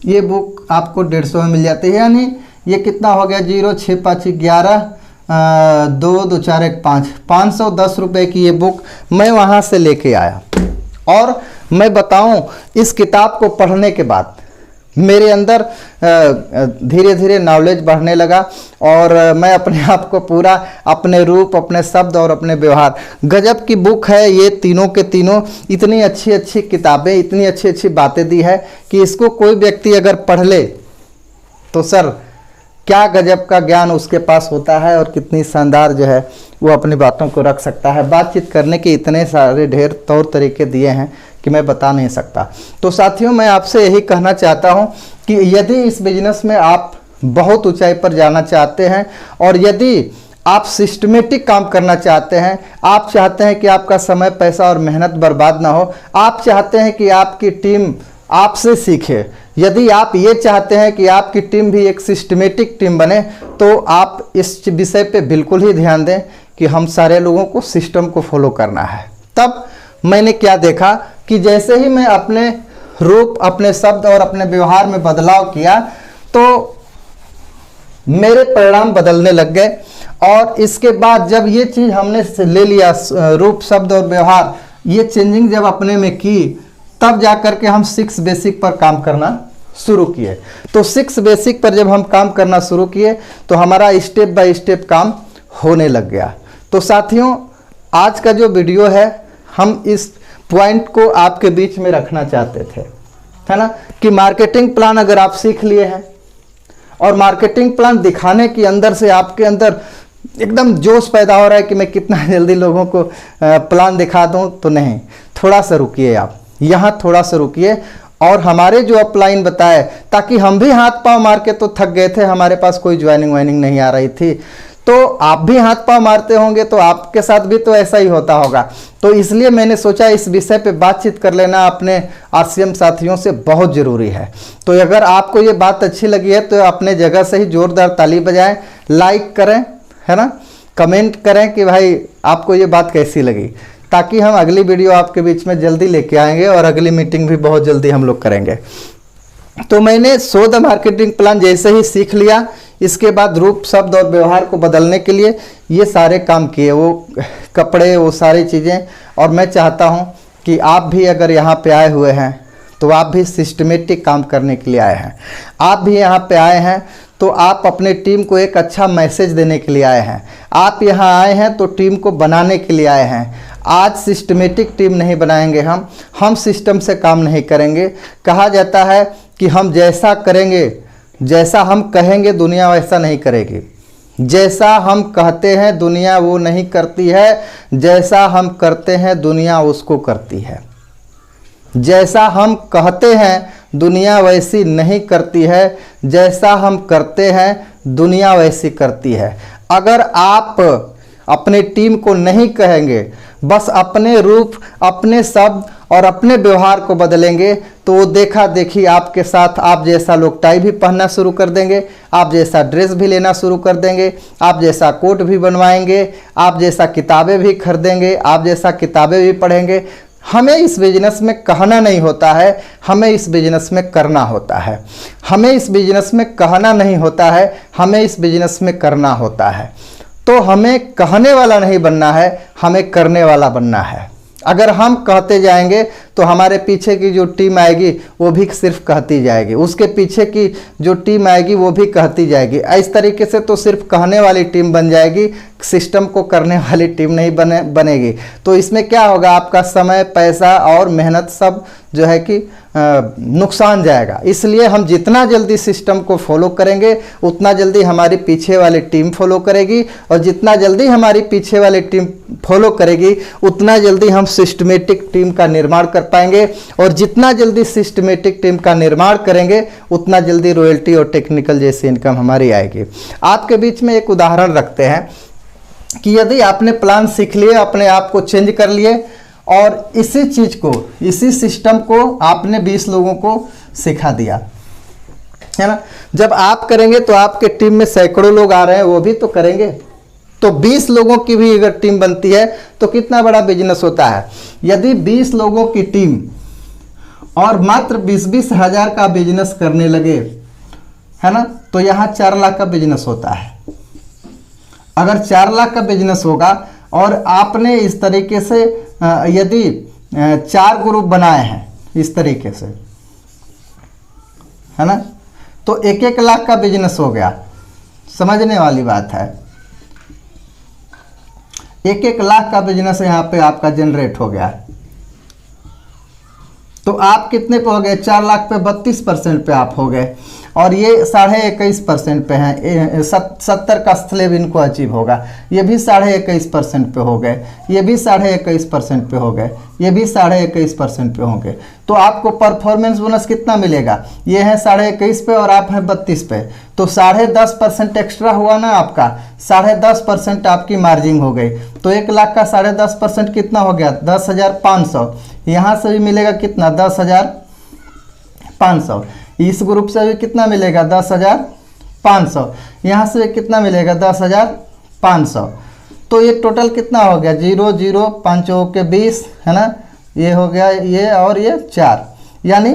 ये बुक आपको 150 में मिल जाती है। यानी ये कितना हो गया, 0 6 5 11 2 2 4 1 5 510 रुपये की ये बुक मैं वहाँ से लेके आया। और मैं बताऊं, इस किताब को पढ़ने के बाद मेरे अंदर धीरे धीरे नॉलेज बढ़ने लगा और मैं अपने आप को पूरा, अपने रूप, अपने शब्द और अपने व्यवहार, गजब की बुक है ये। तीनों के तीनों इतनी अच्छी अच्छी किताबें, इतनी अच्छी अच्छी बातें दी है कि इसको कोई व्यक्ति अगर पढ़ ले तो सर क्या गजब का ज्ञान उसके पास होता है और कितनी शानदार जो है वो अपनी बातों को रख सकता है। बातचीत करने के इतने सारे ढेर तौर तरीके दिए हैं कि मैं बता नहीं सकता। तो साथियों, मैं आपसे यही कहना चाहता हूं कि यदि इस बिजनेस में आप बहुत ऊंचाई पर जाना चाहते हैं और यदि आप सिस्टमेटिक काम करना चाहते हैं, आप चाहते हैं कि आपका समय, पैसा और मेहनत बर्बाद ना हो, आप चाहते हैं कि आपकी टीम आपसे सीखे, यदि आप ये चाहते हैं कि आपकी टीम भी एक सिस्टमेटिक टीम बने, तो आप इस विषय पे बिल्कुल ही ध्यान दें कि हम सारे लोगों को सिस्टम को फॉलो करना है। तब मैंने क्या देखा कि जैसे ही मैं अपने रूप, अपने शब्द और अपने व्यवहार में बदलाव किया तो मेरे परिणाम बदलने लग गए। और इसके बाद जब ये चीज़ हमने ले लिया, रूप, शब्द और व्यवहार, ये चेंजिंग जब अपने में की, तब जा कर के हम 6 बेसिक पर काम करना शुरू किए। तो 6 बेसिक पर जब हम काम करना शुरू किए तो हमारा स्टेप बाय स्टेप काम होने लग गया। तो साथियों, आज का जो वीडियो है हम इस पॉइंट को आपके बीच में रखना चाहते थे, है ना, कि मार्केटिंग प्लान अगर आप सीख लिए हैं और मार्केटिंग प्लान दिखाने के अंदर से आपके अंदर एकदम जोश पैदा हो रहा है कि मैं कितना जल्दी लोगों को प्लान दिखा दूं, तो नहीं, थोड़ा सा रुकिए, आप यहाँ थोड़ा सा रुकिए और हमारे जो अपलाइन बताए, ताकि हम भी हाथ पांव मार के तो थक गए थे, हमारे पास कोई ज्वाइनिंग वाइनिंग नहीं आ रही थी, तो आप भी हाथ पांव मारते होंगे तो आपके साथ भी तो ऐसा ही होता होगा। तो इसलिए मैंने सोचा इस विषय पे बातचीत कर लेना अपने आरसीएम साथियों से बहुत ज़रूरी है। तो अगर आपको ये बात अच्छी लगी है तो अपने जगह से ही जोरदार ताली बजाएं, लाइक करें, है ना, कमेंट करें कि भाई आपको ये बात कैसी लगी, ताकि हम अगली वीडियो आपके बीच में जल्दी लेके आएंगे और अगली मीटिंग भी बहुत जल्दी हम लोग करेंगे। तो मैंने शो द मार्केटिंग प्लान जैसे ही सीख लिया, इसके बाद रूप, शब्द और व्यवहार को बदलने के लिए ये सारे काम किए, वो कपड़े, वो सारी चीज़ें। और मैं चाहता हूँ कि आप भी अगर यहाँ पे आए हुए हैं तो आप भी सिस्टमेटिक काम करने के लिए आए हैं। आप भी यहाँ पे आए हैं तो आप अपने टीम को एक अच्छा मैसेज देने के लिए आए हैं। आप यहाँ आए हैं तो टीम को बनाने के लिए आए हैं। आज सिस्टमेटिक टीम नहीं बनाएंगे, हम सिस्टम से काम नहीं करेंगे। कहा जाता है कि हम जैसा करेंगे, जैसा हम कहेंगे दुनिया वैसा नहीं करेगी। जैसा हम कहते हैं दुनिया वो नहीं करती है, जैसा हम करते हैं दुनिया उसको करती है। जैसा हम कहते हैं दुनिया वैसी नहीं करती है, जैसा हम करते हैं दुनिया वैसी करती है। अगर आप अपने टीम को नहीं कहेंगे, बस अपने रूप, अपने शब्द और अपने व्यवहार को बदलेंगे, तो वो देखा देखी आपके साथ आप जैसा लोग टाई भी पहनना शुरू कर देंगे, आप जैसा ड्रेस भी लेना शुरू कर देंगे, आप जैसा कोट भी बनवाएंगे, आप जैसा किताबें भी खरीदेंगे, आप जैसा किताबें भी पढ़ेंगे। हमें इस बिजनेस में कहना नहीं होता है, हमें इस बिजनेस में करना होता है। हमें इस बिजनेस में कहना नहीं होता है, हमें इस बिजनेस में करना होता है। तो हमें कहने वाला नहीं बनना है, हमें करने वाला बनना है। अगर हम कहते जाएंगे तो हमारे पीछे की जो टीम आएगी वो भी सिर्फ कहती जाएगी, उसके पीछे की जो टीम आएगी वो भी कहती जाएगी। इस तरीके से तो सिर्फ कहने वाली टीम बन जाएगी, सिस्टम को करने वाली टीम नहीं बनेगी। तो इसमें क्या होगा, आपका समय, पैसा और मेहनत सब जो है कि नुकसान जाएगा। इसलिए हम जितना जल्दी सिस्टम को फॉलो करेंगे उतना जल्दी हमारी पीछे वाली टीम फॉलो करेगी, और जितना जल्दी हमारी पीछे वाली टीम फॉलो करेगी उतना जल्दी हम सिस्टमेटिक टीम का निर्माण कर पाएंगे, और जितना जल्दी सिस्टमेटिक टीम का निर्माण करेंगे उतना जल्दी रॉयल्टी और टेक्निकल जैसी इनकम हमारी आएगी। आपके बीच में एक उदाहरण रखते हैं कि यदि आपने प्लान सीख लिए, अपने आप को चेंज कर लिए और इसी चीज़ को, इसी सिस्टम को आपने 20 लोगों को सिखा दिया, है ना। जब आप करेंगे तो आपके टीम में सैकड़ों लोग आ रहे हैं, वो भी तो करेंगे। तो 20 लोगों की भी अगर टीम बनती है तो कितना बड़ा बिजनेस होता है। यदि 20 लोगों की टीम और मात्र 20-20 हज़ार का बिजनेस करने लगे, है ना, तो यहाँ 4 लाख का बिजनेस होता है। अगर 4 लाख का बिजनेस होगा और आपने इस तरीके से यदि 4 ग्रुप बनाए हैं इस तरीके से, है ना, तो 1-1 लाख का बिजनेस हो गया। समझने वाली बात है, 1-1 लाख का बिजनेस यहाँ पे आपका जनरेट हो गया। तो आप कितने पे हो गए, 4 लाख पे 32% पे आप हो गए, और ये 21.5% पे हैं। 70 का स्लेब इनको अचीव होगा, ये भी 21.5% पे हो गए, ये भी 21.5% पे हो गए, ये भी 21.5% पे होंगे। तो आपको परफॉर्मेंस बोनस कितना मिलेगा, ये है 21.5 पे और आप हैं 32 पे, तो 10.5% एक्स्ट्रा हुआ ना आपका, 10.5% आपकी मार्जिन हो गई। तो 1 लाख का 10.5% कितना हो गया, 10,500। यहाँ से भी मिलेगा कितना, 10,500। इस ग्रुप से भी कितना मिलेगा, 10,500। यहाँ से कितना मिलेगा, 10,500। तो ये टोटल कितना हो गया, 0 0 5 के 20, है ना, ये हो गया ये और ये 4, यानी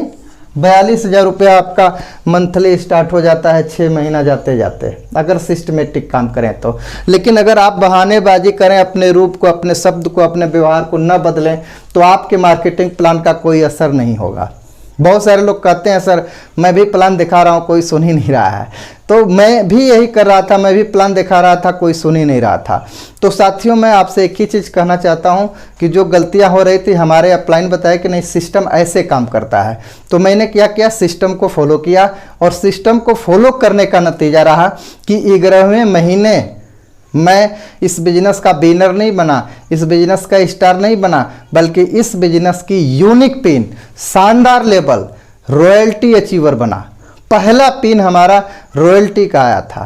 42,000 रुपया आपका मंथली स्टार्ट हो जाता है 6 महीना जाते जाते, अगर सिस्टमेटिक काम करें तो। लेकिन अगर आप बहानेबाजी करें, अपने रूप को, अपने शब्द को, अपने व्यवहार को न बदलें, तो आपके मार्केटिंग प्लान का कोई असर नहीं होगा। बहुत सारे लोग कहते हैं सर मैं भी प्लान दिखा रहा हूँ, कोई सुन ही नहीं रहा है। तो मैं भी यही कर रहा था, मैं भी प्लान दिखा रहा था, कोई सुन ही नहीं रहा था। तो साथियों मैं आपसे एक ही चीज़ कहना चाहता हूं कि जो गलतियां हो रही थी, हमारे अपलाइन बताया कि नहीं सिस्टम ऐसे काम करता है। तो मैंने क्या किया, सिस्टम को फॉलो किया, और सिस्टम को फॉलो करने का नतीजा रहा कि 11वें महीने मैं इस बिजनेस का विनर नहीं बना, इस बिजनेस का स्टार नहीं बना, बल्कि इस बिजनेस की यूनिक पिन, शानदार लेवल, रॉयल्टी अचीवर बना। पहला पिन हमारा रॉयल्टी का आया था।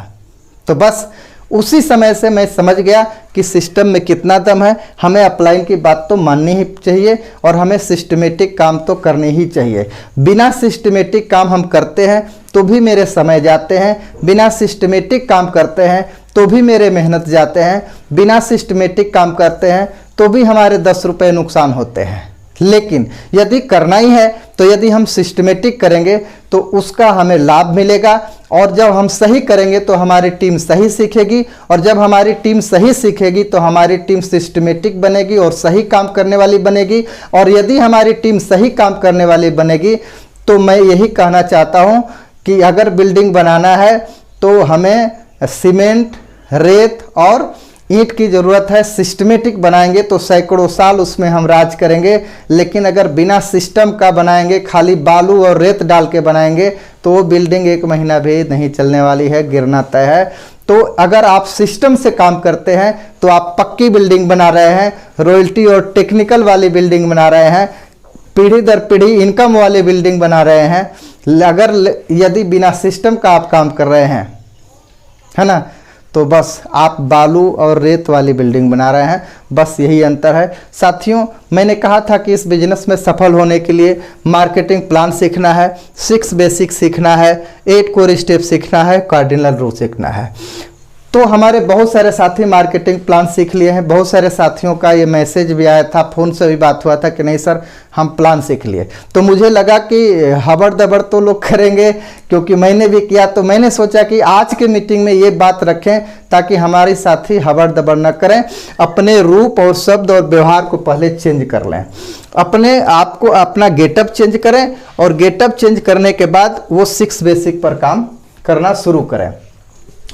तो बस उसी समय से मैं समझ गया कि सिस्टम में कितना दम है। हमें अपलाइन की बात तो माननी ही चाहिए और हमें सिस्टमेटिक काम तो करनी ही चाहिए। बिना सिस्टमेटिक काम हम करते हैं तो भी मेरे समय जाते हैं, बिना सिस्टमेटिक काम करते हैं तो भी मेरे मेहनत जाते हैं, बिना सिस्टमेटिक काम करते हैं तो भी हमारे 10 रुपये नुकसान होते हैं। लेकिन यदि करना ही है तो यदि हम सिस्टमेटिक करेंगे तो उसका हमें लाभ मिलेगा, और जब हम सही करेंगे तो हमारी टीम सही सीखेगी, और जब हमारी टीम सही सीखेगी तो हमारी टीम सिस्टमेटिक बनेगी और सही काम करने वाली बनेगी। और यदि हमारी टीम सही काम करने वाली बनेगी तो मैं यही कहना चाहता हूँ कि अगर बिल्डिंग बनाना है तो हमें सीमेंट, रेत और ईंट की ज़रूरत है। सिस्टमेटिक बनाएंगे तो सैकड़ों साल उसमें हम राज करेंगे, लेकिन अगर बिना सिस्टम का बनाएंगे, खाली बालू और रेत डाल के बनाएंगे तो वो बिल्डिंग 1 महीना भी नहीं चलने वाली है, गिरना तय है। तो अगर आप सिस्टम से काम करते हैं तो आप पक्की बिल्डिंग बना रहे हैं, रॉयल्टी और टेक्निकल वाली बिल्डिंग बना रहे हैं, पीढ़ी दर पीढ़ी इनकम वाली बिल्डिंग बना रहे हैं। अगर यदि बिना सिस्टम का आप काम कर रहे हैं, है ना, तो बस आप बालू और रेत वाली बिल्डिंग बना रहे हैं। बस यही अंतर है। साथियों मैंने कहा था कि इस बिजनेस में सफल होने के लिए मार्केटिंग प्लान सीखना है, 6 बेसिक सीखना है, 8 कोर स्टेप सीखना है, कार्डिनल रूल सीखना है। तो हमारे बहुत सारे साथी मार्केटिंग प्लान सीख लिए हैं। बहुत सारे साथियों का ये मैसेज भी आया था, फ़ोन से भी बात हुआ था कि नहीं सर हम प्लान सीख लिए। तो मुझे लगा कि हबड़ दबड़ तो लोग करेंगे, क्योंकि मैंने भी किया। तो मैंने सोचा कि आज के मीटिंग में ये बात रखें ताकि हमारे साथी हबड़ दबड़ न करें, अपने रूप और शब्द और व्यवहार को पहले चेंज कर लें, अपने आप को, अपना गेटअप चेंज करें, और गेटअप चेंज करने के बाद वो 6 बेसिक पर काम करना शुरू करें।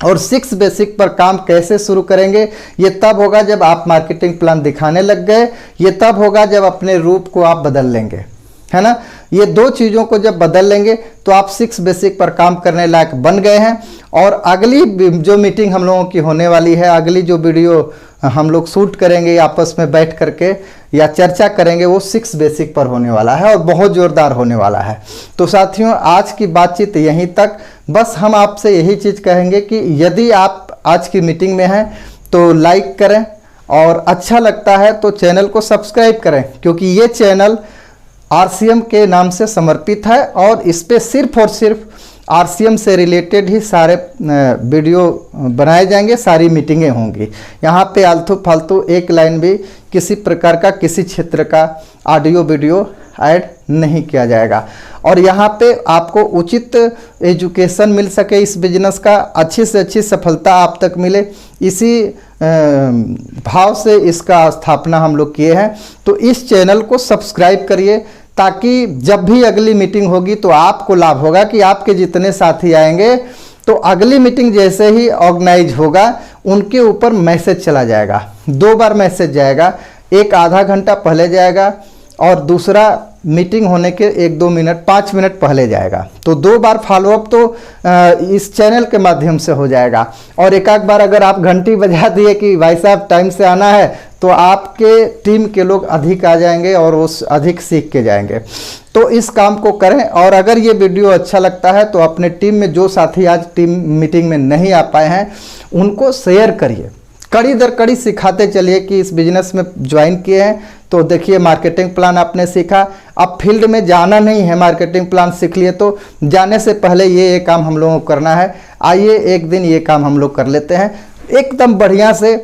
और 6 बेसिक पर काम कैसे शुरू करेंगे, ये तब होगा जब आप मार्केटिंग प्लान दिखाने लग गए, ये तब होगा जब अपने रूप को आप बदल लेंगे, है ना। ये 2 चीज़ों को जब बदल लेंगे तो आप 6 बेसिक पर काम करने लायक बन गए हैं। और अगली जो मीटिंग हम लोगों की होने वाली है, अगली जो वीडियो हम लोग शूट करेंगे आपस में बैठ करके या चर्चा करेंगे, वो 6 बेसिक पर होने वाला है और बहुत ज़ोरदार होने वाला है। तो साथियों आज की बातचीत यहीं तक। बस हम आपसे यही चीज़ कहेंगे कि यदि आप आज की मीटिंग में हैं तो लाइक करें, और अच्छा लगता है तो चैनल को सब्सक्राइब करें, क्योंकि ये चैनल RCM के नाम से समर्पित है और इस पर सिर्फ और सिर्फ RCM से रिलेटेड ही सारे वीडियो बनाए जाएंगे, सारी मीटिंगें होंगी। यहाँ पे आलतू फालतू एक लाइन भी किसी प्रकार का किसी क्षेत्र का ऑडियो वीडियो ऐड नहीं किया जाएगा। और यहाँ पे आपको उचित एजुकेशन मिल सके, इस बिजनेस का अच्छी से अच्छी सफलता आप तक मिले, इसी भाव से इसका स्थापना हम लोग किए हैं। तो इस चैनल को सब्सक्राइब करिए ताकि जब भी अगली मीटिंग होगी तो आपको लाभ होगा कि आपके जितने साथी आएंगे तो अगली मीटिंग जैसे ही ऑर्गेनाइज होगा उनके ऊपर मैसेज चला जाएगा। 2 बार मैसेज जाएगा, एक आधा घंटा पहले जाएगा और दूसरा मीटिंग होने के 1-2 मिनट 5 मिनट पहले जाएगा। तो 2 बार फॉलोअप तो इस चैनल के माध्यम से हो जाएगा। और एक बार अगर आप घंटी बजा दिए कि भाई साहब टाइम से आना है, तो आपके टीम के लोग अधिक आ जाएंगे और वो अधिक सीख के जाएंगे। तो इस काम को करें। और अगर ये वीडियो अच्छा लगता है तो अपने टीम में जो साथी आज टीम मीटिंग में नहीं आ पाए हैं उनको शेयर करिए, कड़ी दर कड़ी सिखाते चलिए कि इस बिजनेस में ज्वाइन किए हैं तो देखिए मार्केटिंग प्लान आपने सीखा, अब फील्ड में जाना नहीं है, मार्केटिंग प्लान सीख लिए तो जाने से पहले ये काम हम लोगों को करना है, आइए एक दिन ये काम हम लोग कर लेते हैं एकदम बढ़िया से।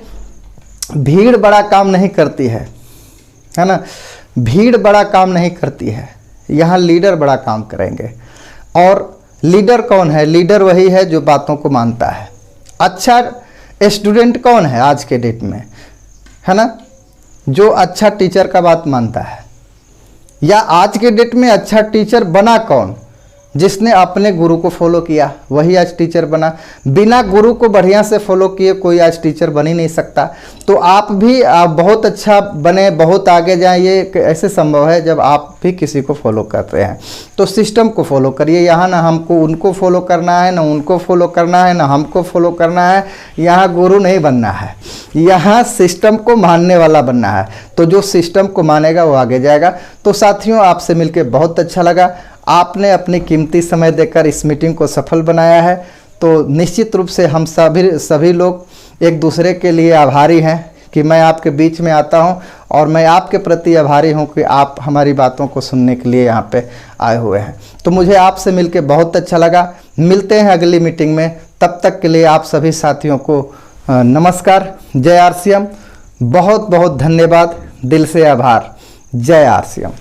भीड़ बड़ा काम नहीं करती है ना, भीड़ बड़ा काम नहीं करती है, यहाँ लीडर बड़ा काम करेंगे। और लीडर कौन है? लीडर वही है जो बातों को मानता है। अच्छा स्टूडेंट कौन है आज के डेट में, है ना, जो अच्छा टीचर का बात मानता है। या आज के डेट में अच्छा टीचर बना कौन? जिसने अपने गुरु को फॉलो किया वही आज टीचर बना। बिना गुरु को बढ़िया से फॉलो किए कोई आज टीचर बन ही नहीं सकता। तो आप भी बहुत अच्छा बने, बहुत आगे जाएं, ये ऐसे संभव है जब आप भी किसी को फॉलो कर रहे हैं। तो सिस्टम को फॉलो करिए। यहाँ ना हमको उनको फॉलो करना है, ना उनको फॉलो करना है, ना हमको फॉलो करना है। यहाँ गुरु नहीं बनना है, यहाँ सिस्टम को मानने वाला बनना है। तो जो सिस्टम को मानेगा वो आगे जाएगा। तो साथियों, आपसे मिलकर बहुत अच्छा लगा। आपने अपनी कीमती समय देकर इस मीटिंग को सफल बनाया है। तो निश्चित रूप से हम सभी लोग एक दूसरे के लिए आभारी हैं कि मैं आपके बीच में आता हूं, और मैं आपके प्रति आभारी हूं कि आप हमारी बातों को सुनने के लिए यहां पे आए हुए हैं। तो मुझे आपसे मिलकर बहुत अच्छा लगा। मिलते हैं अगली मीटिंग में। तब तक के लिए आप सभी साथियों को नमस्कार। जय RCM। बहुत बहुत धन्यवाद, दिल से आभार। जय RCM।